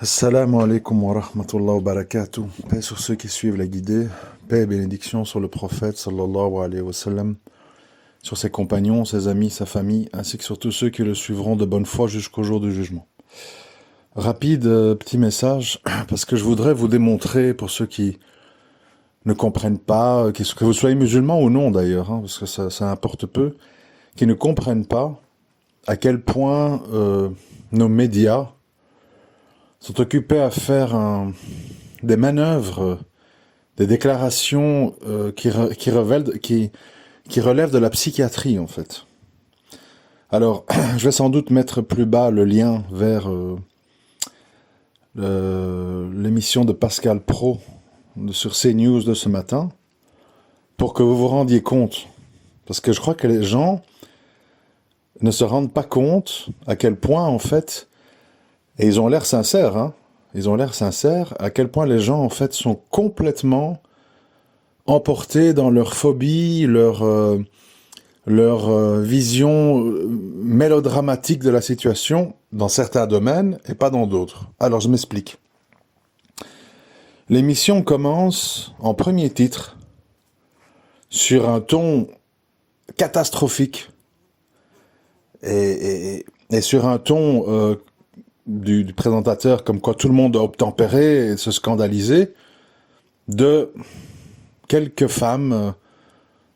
Assalamu alaikum wa rahmatullahi wa barakatuh. Paix sur ceux qui suivent la guidée. Paix et bénédiction sur le prophète sallallahu alayhi wa sallam, sur ses compagnons, ses amis, sa famille, ainsi que sur tous ceux qui le suivront de bonne foi jusqu'au jour du jugement. Rapide petit message, parce que je voudrais vous démontrer, pour ceux qui ne comprennent pas, que vous soyez musulmans ou non d'ailleurs, parce que ça importe peu, qui ne comprennent pas à quel point nos médias sont occupés à faire des manœuvres, des déclarations qui relèvent de la psychiatrie, en fait. Alors, je vais sans doute mettre plus bas le lien vers l'émission de Pascal Praud sur CNews de ce matin, pour que vous vous rendiez compte. Parce que je crois que les gens ne se rendent pas compte à quel point, en fait, et ils ont l'air sincères, hein. Ils ont l'air sincères, à quel point les gens, en fait, sont complètement emportés dans leur phobie, leur vision mélodramatique de la situation, dans certains domaines et pas dans d'autres. Alors, je m'explique. L'émission commence en premier titre sur un ton catastrophique et sur un ton du présentateur, comme quoi tout le monde a obtempéré et se scandaliser, de quelques femmes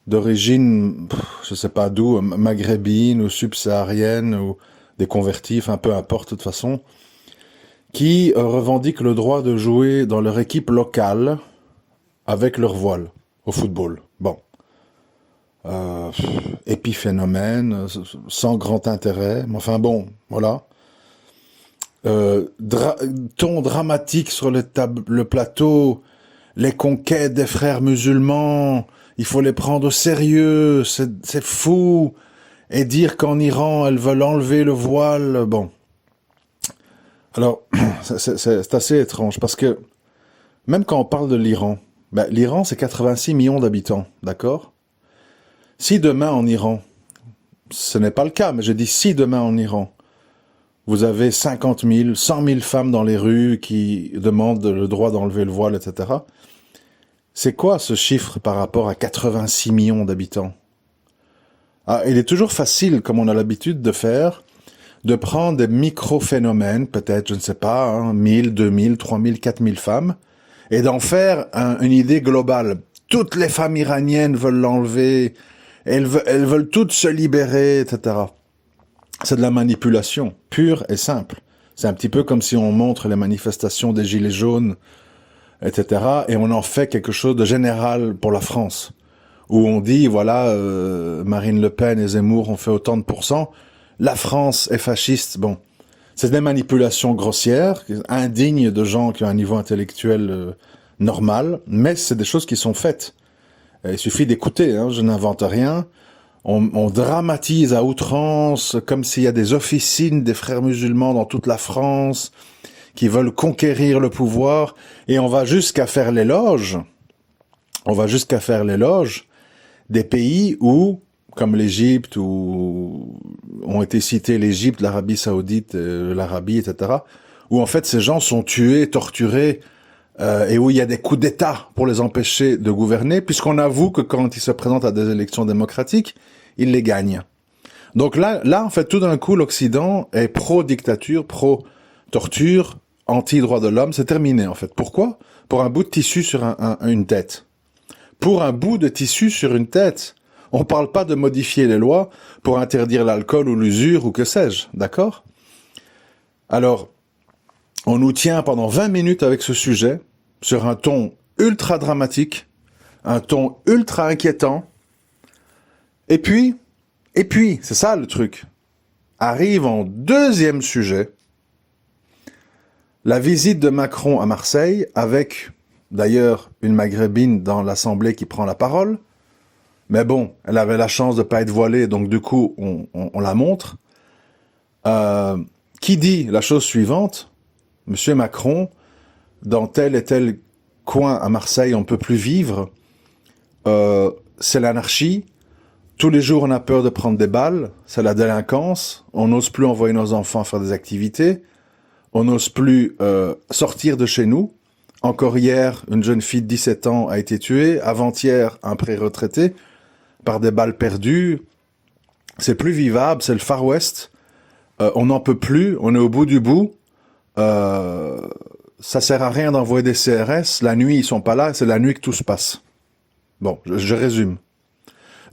d'origine, je sais pas d'où, maghrébine ou subsaharienne ou des convertis, enfin peu importe de toute façon, qui revendiquent le droit de jouer dans leur équipe locale avec leur voile au football. Bon. Épiphénomène, sans grand intérêt, mais enfin bon, voilà. Ton dramatique sur le plateau, les conquêtes des frères musulmans, il faut les prendre au sérieux, c'est fou, et dire qu'en Iran, elles veulent enlever le voile, bon. Alors, c'est assez étrange, parce que même quand on parle de l'Iran, l'Iran c'est 86 millions d'habitants, d'accord? Si demain en Iran, ce n'est pas le cas, mais je dis si demain en Iran, vous avez 50 000, 100 000 femmes dans les rues qui demandent le droit d'enlever le voile, etc. C'est quoi ce chiffre par rapport à 86 millions d'habitants? Il est toujours facile, comme on a l'habitude de faire, de prendre des micro-phénomènes, peut-être, je ne sais pas, 1000, 2000, 3000, 4000 femmes, et d'en faire une idée globale. Toutes les femmes iraniennes veulent l'enlever, elles veulent toutes se libérer, etc. C'est de la manipulation, pure et simple. C'est un petit peu comme si on montre les manifestations des Gilets jaunes, etc., et on en fait quelque chose de général pour la France, où on dit, voilà, Marine Le Pen et Zemmour ont fait autant de pourcents, la France est fasciste, bon. C'est des manipulations grossières, indignes de gens qui ont un niveau intellectuel normal, mais c'est des choses qui sont faites. Il suffit d'écouter, hein, je n'invente rien. On dramatise à outrance, comme s'il y a des officines des frères musulmans dans toute la France, qui veulent conquérir le pouvoir, et on va jusqu'à faire l'éloge, des pays où, comme l'Égypte, où ont été cités l'Égypte, l'Arabie Saoudite, l'Arabie, etc., où en fait ces gens sont tués, torturés, et où il y a des coups d'État pour les empêcher de gouverner, puisqu'on avoue que quand ils se présentent à des élections démocratiques, ils les gagnent. Donc là, en fait, tout d'un coup, l'Occident est pro-dictature, pro-torture, anti-droit de l'homme, c'est terminé, en fait. Pourquoi? Pour un bout de tissu sur une tête. Pour un bout de tissu sur une tête. On parle pas de modifier les lois pour interdire l'alcool ou l'usure ou que sais-je, d'accord? Alors, on nous tient pendant 20 minutes avec ce sujet, sur un ton ultra dramatique, un ton ultra inquiétant, et puis, c'est ça le truc, arrive en deuxième sujet, la visite de Macron à Marseille, avec d'ailleurs une maghrébine dans l'Assemblée qui prend la parole, mais bon, elle avait la chance de pas être voilée, donc du coup, on la montre, qui dit la chose suivante: Monsieur Macron, dans tel et tel coin à Marseille, on ne peut plus vivre, c'est l'anarchie, tous les jours on a peur de prendre des balles, c'est la délinquance, on n'ose plus envoyer nos enfants faire des activités, on n'ose plus sortir de chez nous. Encore hier, une jeune fille de 17 ans a été tuée. Avant-hier, un pré-retraité par des balles perdues. C'est plus vivable, c'est le Far West. On n'en peut plus, on est au bout du bout. Ça sert à rien d'envoyer des CRS. La nuit, ils sont pas là, c'est la nuit que tout se passe. Bon, je résume.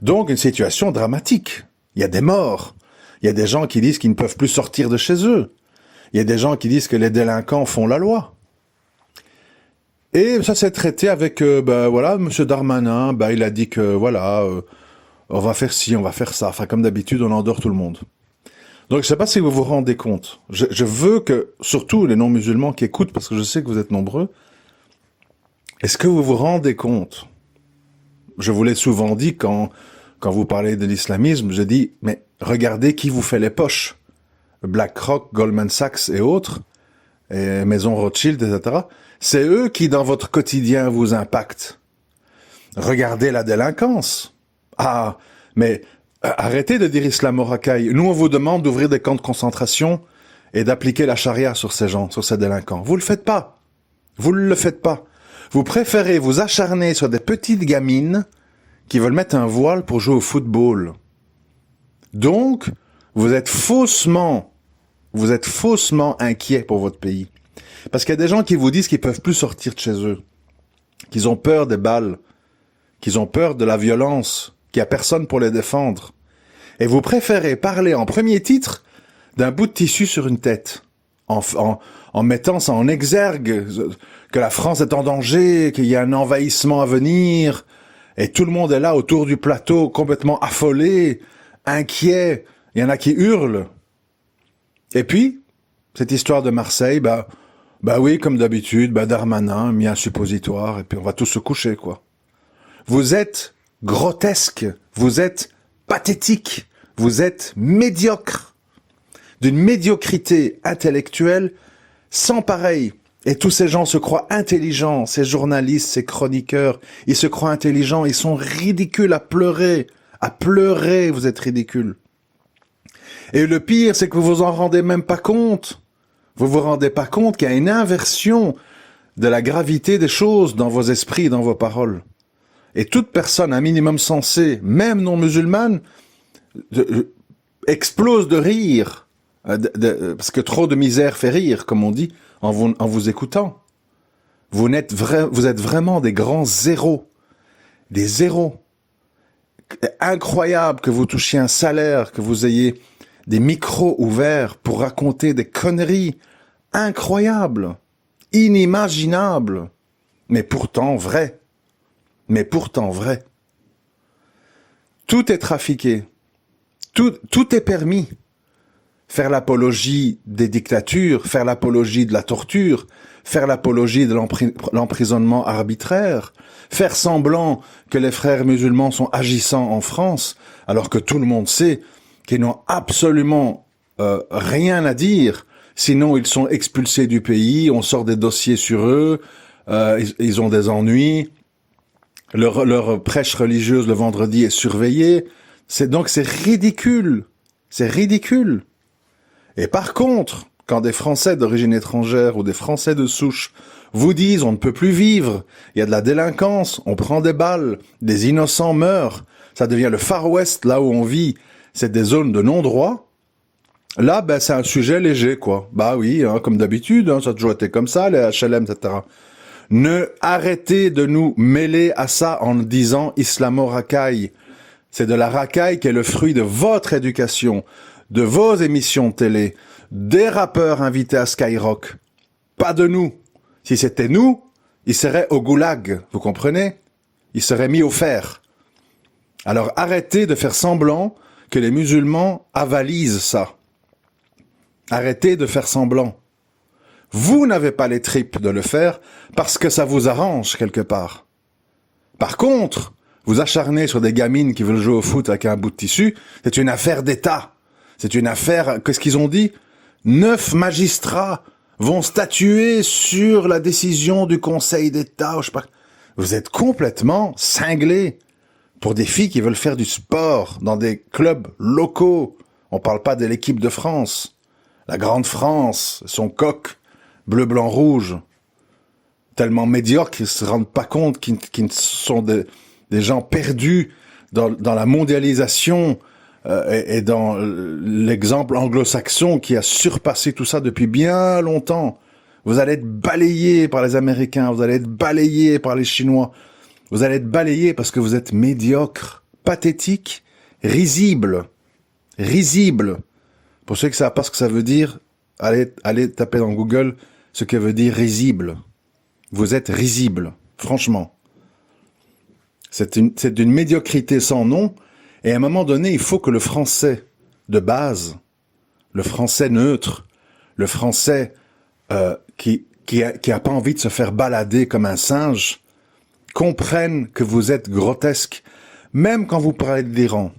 Donc, une situation dramatique. Il y a des morts. Il y a des gens qui disent qu'ils ne peuvent plus sortir de chez eux. Il y a des gens qui disent que les délinquants font la loi. Et ça s'est traité avec, Monsieur Darmanin, il a dit que, on va faire ci, on va faire ça. Enfin, comme d'habitude, on endort tout le monde. Donc, je sais pas si vous vous rendez compte. Je veux que, surtout les non-musulmans qui écoutent, parce que je sais que vous êtes nombreux, est-ce que vous vous rendez compte? Je vous l'ai souvent dit quand vous parlez de l'islamisme, je dis, mais regardez qui vous fait les poches. BlackRock, Goldman Sachs et autres, et Maison Rothschild, etc. C'est eux qui, dans votre quotidien, vous impactent. Regardez la délinquance. Ah, mais arrêtez de dire islamo-racaille. Nous, on vous demande d'ouvrir des camps de concentration et d'appliquer la charia sur ces gens, sur ces délinquants. Vous le faites pas. Vous ne le faites pas. Vous préférez vous acharner sur des petites gamines qui veulent mettre un voile pour jouer au football. Donc, vous êtes faussement inquiet pour votre pays. Parce qu'il y a des gens qui vous disent qu'ils peuvent plus sortir de chez eux, qu'ils ont peur des balles, qu'ils ont peur de la violence, qu'il n'y a personne pour les défendre. Et vous préférez parler en premier titre d'un bout de tissu sur une tête, en mettant ça en exergue, que la France est en danger, qu'il y a un envahissement à venir, et tout le monde est là autour du plateau, complètement affolé, inquiet. Il y en a qui hurlent. Et puis, cette histoire de Marseille, oui, comme d'habitude, Darmanin a mis un suppositoire, et puis on va tous se coucher, quoi. Vous êtes grotesque, vous êtes pathétique, vous êtes médiocre, d'une médiocrité intellectuelle sans pareil. Et tous ces gens se croient intelligents, ces journalistes, ces chroniqueurs, ils se croient intelligents, ils sont ridicules à pleurer, vous êtes ridicules. Et le pire, c'est que vous vous en rendez même pas compte. Vous vous rendez pas compte qu'il y a une inversion de la gravité des choses dans vos esprits, dans vos paroles. Et toute personne, un minimum sensée, même non musulmane, explose de rire, parce que trop de misère fait rire, comme on dit, en vous écoutant. Vous êtes vraiment des grands zéros. Des zéros. Incroyable que vous touchiez un salaire, que vous ayez des micros ouverts pour raconter des conneries incroyables, inimaginables, mais pourtant vraies. Tout est trafiqué. Tout est permis. Faire l'apologie des dictatures, faire l'apologie de la torture, faire l'apologie de l'emprisonnement arbitraire, faire semblant que les frères musulmans sont agissants en France, alors que tout le monde sait qu'ils n'ont absolument rien à dire, sinon ils sont expulsés du pays, on sort des dossiers sur eux, ils ont des ennuis, leur prêche religieuse le vendredi est surveillée, c'est ridicule, c'est ridicule. Et par contre, quand des Français d'origine étrangère ou des Français de souche vous disent on ne peut plus vivre, il y a de la délinquance, on prend des balles, des innocents meurent, ça devient le Far West, là où on vit, c'est des zones de non-droit, là, c'est un sujet léger, quoi. Oui, comme d'habitude, ça a toujours été comme ça, les HLM, etc. Ne arrêtez de nous mêler à ça en disant islamo-racaille. C'est de la racaille qui est le fruit de votre éducation, de vos émissions de télé, des rappeurs invités à Skyrock. Pas de nous. Si c'était nous, ils seraient au goulag, vous comprenez? Ils seraient mis au fer. Alors arrêtez de faire semblant que les musulmans avalisent ça. Arrêtez de faire semblant. Vous n'avez pas les tripes de le faire parce que ça vous arrange quelque part. Par contre, vous acharnez sur des gamines qui veulent jouer au foot avec un bout de tissu, c'est une affaire d'État. C'est une affaire, qu'est-ce qu'ils ont dit? 9 magistrats vont statuer sur la décision du Conseil d'État, je sais pas. Vous êtes complètement cinglés pour des filles qui veulent faire du sport dans des clubs locaux. On parle pas de l'équipe de France. La grande France, son coq, bleu, blanc, rouge, tellement médiocres qu'ils ne se rendent pas compte qu'ils sont des gens perdus dans la mondialisation et dans l'exemple anglo-saxon qui a surpassé tout ça depuis bien longtemps. Vous allez être balayés par les Américains, vous allez être balayés par les Chinois, vous allez être balayés parce que vous êtes médiocres, pathétiques, risibles. Risibles. Pour ceux qui ne savent pas ce que ça veut dire, allez taper dans Google ce que veut dire risible. Vous êtes risible, franchement. C'est d'une médiocrité sans nom, et à un moment donné, il faut que le français de base, le français neutre, le français qui a pas envie de se faire balader comme un singe, comprenne que vous êtes grotesque, même quand vous parlez de l'Iran.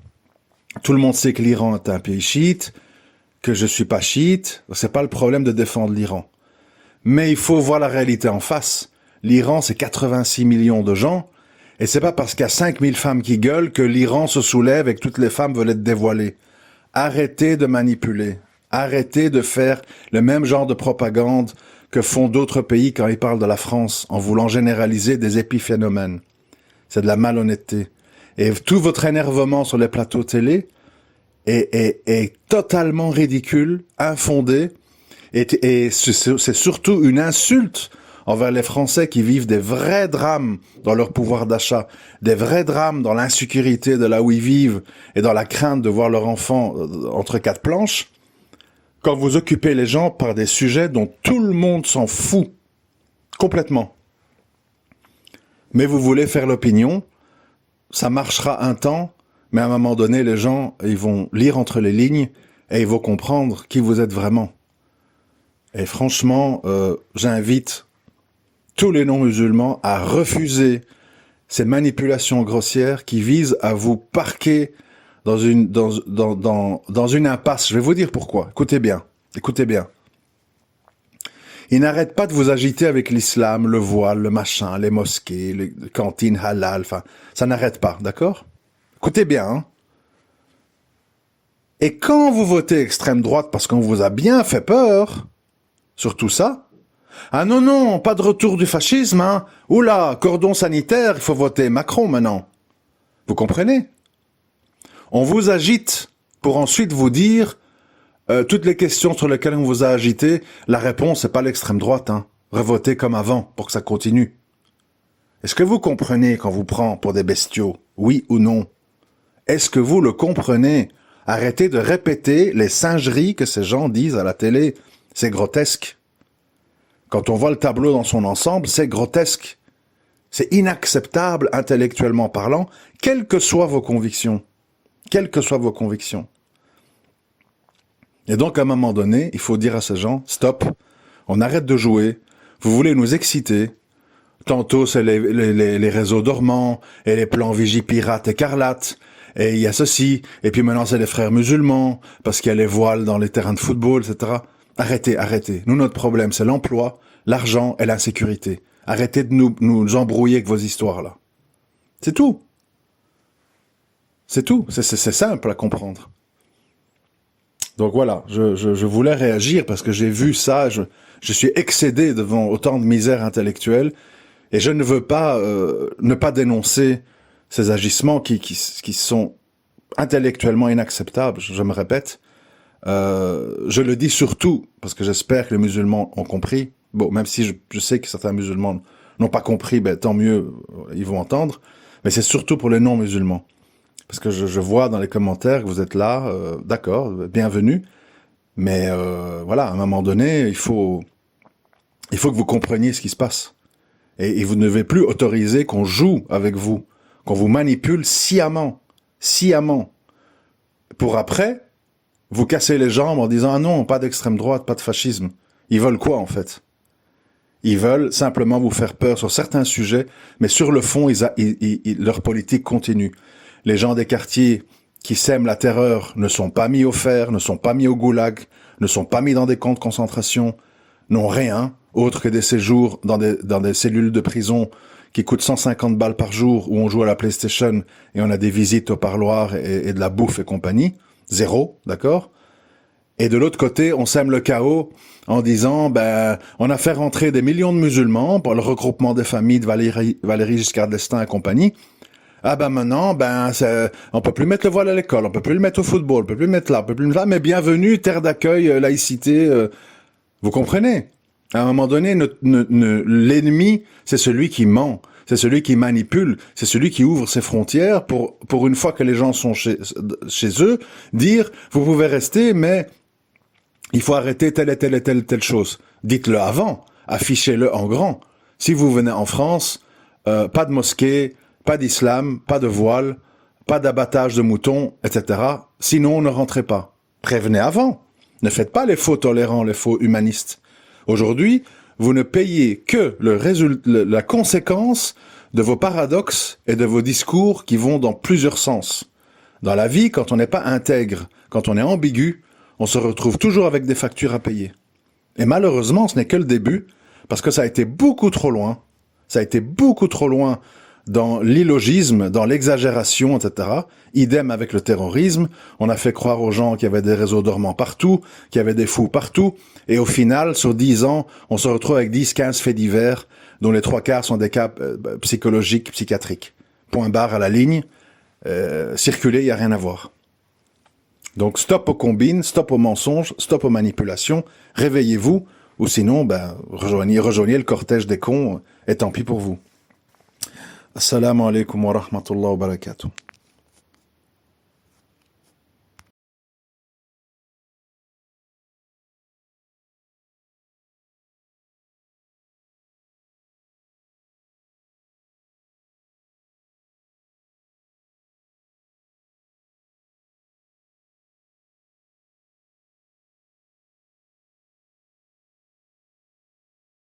Tout le monde sait que l'Iran est un pays chiite, que je suis pas chiite, c'est pas le problème de défendre l'Iran. Mais il faut voir la réalité en face. L'Iran, c'est 86 millions de gens, et c'est pas parce qu'il y a 5000 femmes qui gueulent que l'Iran se soulève et que toutes les femmes veulent être dévoilées. Arrêtez de manipuler. Arrêtez de faire le même genre de propagande que font d'autres pays quand ils parlent de la France, en voulant généraliser des épiphénomènes. C'est de la malhonnêteté. Et tout votre énervement sur les plateaux télé est totalement ridicule, infondé, et c'est surtout une insulte envers les Français qui vivent des vrais drames dans leur pouvoir d'achat, des vrais drames dans l'insécurité de là où ils vivent et dans la crainte de voir leur enfant entre quatre planches, quand vous occupez les gens par des sujets dont tout le monde s'en fout, complètement. Mais vous voulez faire l'opinion, ça marchera un temps, mais à un moment donné, les gens, ils vont lire entre les lignes et ils vont comprendre qui vous êtes vraiment. Et franchement, j'invite tous les non-musulmans à refuser ces manipulations grossières qui visent à vous parquer dans une impasse. Je vais vous dire pourquoi. Écoutez bien. Ils n'arrêtent pas de vous agiter avec l'islam, le voile, le machin, les mosquées, les cantines halal, enfin, ça n'arrête pas, d'accord? Écoutez bien, hein. Et quand vous votez extrême droite parce qu'on vous a bien fait peur, sur tout ça, ah non, pas de retour du fascisme, hein. Oula, cordon sanitaire, il faut voter Macron maintenant. Vous comprenez? On vous agite pour ensuite vous dire toutes les questions sur lesquelles on vous a agité, la réponse c'est pas l'extrême droite, hein. Revotez comme avant pour que ça continue. Est-ce que vous comprenez qu'on vous prend pour des bestiaux? Oui ou non? Est-ce que vous le comprenez? Arrêtez de répéter les singeries que ces gens disent à la télé. C'est grotesque. Quand on voit le tableau dans son ensemble, c'est grotesque. C'est inacceptable intellectuellement parlant, quelles que soient vos convictions. Quelles que soient vos convictions. Et donc, à un moment donné, il faut dire à ces gens, stop, on arrête de jouer, vous voulez nous exciter. Tantôt, c'est les réseaux dormants, et les plans Vigipirate écarlates, et il y a ceci, et puis maintenant c'est les frères musulmans, parce qu'il y a les voiles dans les terrains de football, etc. Arrêtez. Nous, notre problème, c'est l'emploi, l'argent et l'insécurité. Arrêtez de nous embrouiller avec vos histoires, là. C'est tout. C'est tout. C'est simple à comprendre. Donc voilà, je voulais réagir parce que j'ai vu ça, je suis excédé devant autant de misère intellectuelle et je ne veux pas ne pas dénoncer ces agissements qui sont intellectuellement inacceptables, je me répète. Je le dis surtout parce que j'espère que les musulmans ont compris. Bon, même si je sais que certains musulmans n'ont pas compris, ben tant mieux, ils vont entendre. Mais c'est surtout pour les non-musulmans. Parce que je vois dans les commentaires que vous êtes là, d'accord, bienvenue. Mais voilà, à un moment donné, il faut que vous compreniez ce qui se passe. Et vous ne devez plus autoriser qu'on joue avec vous, qu'on vous manipule sciemment, pour après vous casser les jambes en disant « Ah non, pas d'extrême droite, pas de fascisme ». Ils veulent quoi en fait? Ils veulent simplement vous faire peur sur certains sujets, mais sur le fond, leur politique continue. Les gens des quartiers qui sèment la terreur ne sont pas mis au fer, ne sont pas mis au goulag, ne sont pas mis dans des camps de concentration, n'ont rien autre que des séjours dans des cellules de prison qui coûtent 150 balles par jour, où on joue à la PlayStation et on a des visites au parloir et de la bouffe et compagnie. Zéro, d'accord? Et de l'autre côté, on sème le chaos en disant, on a fait rentrer des millions de musulmans pour le regroupement des familles de Valéry Giscard d'Estaing et compagnie. Ah maintenant, on peut plus mettre le voile à l'école, on peut plus le mettre au football, on peut plus le mettre là, on peut plus le mettre là, mais bienvenue, terre d'accueil, laïcité, vous comprenez? À un moment donné, l'ennemi, c'est celui qui ment, c'est celui qui manipule, c'est celui qui ouvre ses frontières pour une fois que les gens sont chez eux, dire, vous pouvez rester, mais il faut arrêter telle et telle et telle chose. Dites-le avant, affichez-le en grand. Si vous venez en France, pas de mosquée, pas d'islam, pas de voile, pas d'abattage de moutons, etc. Sinon, ne rentrez pas. Prévenez avant. Ne faites pas les faux tolérants, les faux humanistes. Aujourd'hui, vous ne payez que la conséquence de vos paradoxes et de vos discours qui vont dans plusieurs sens. Dans la vie, quand on n'est pas intègre, quand on est ambigu, on se retrouve toujours avec des factures à payer. Et malheureusement, ce n'est que le début, parce que ça a été beaucoup trop loin. Ça a été beaucoup trop loin dans l'illogisme, dans l'exagération, etc. Idem avec le terrorisme. On a fait croire aux gens qu'il y avait des réseaux dormants partout, qu'il y avait des fous partout. Et au final, sur 10 ans, on se retrouve avec 10-15 faits divers, dont les 3/4 sont des cas psychologiques, psychiatriques. Point barre à la ligne. Circuler, il n'y a rien à voir. Donc stop aux combines, stop aux mensonges, stop aux manipulations. Réveillez-vous, ou sinon, rejoignez le cortège des cons, et tant pis pour vous. Assalamu alaikum wa rahmatullahi wa barakatuh.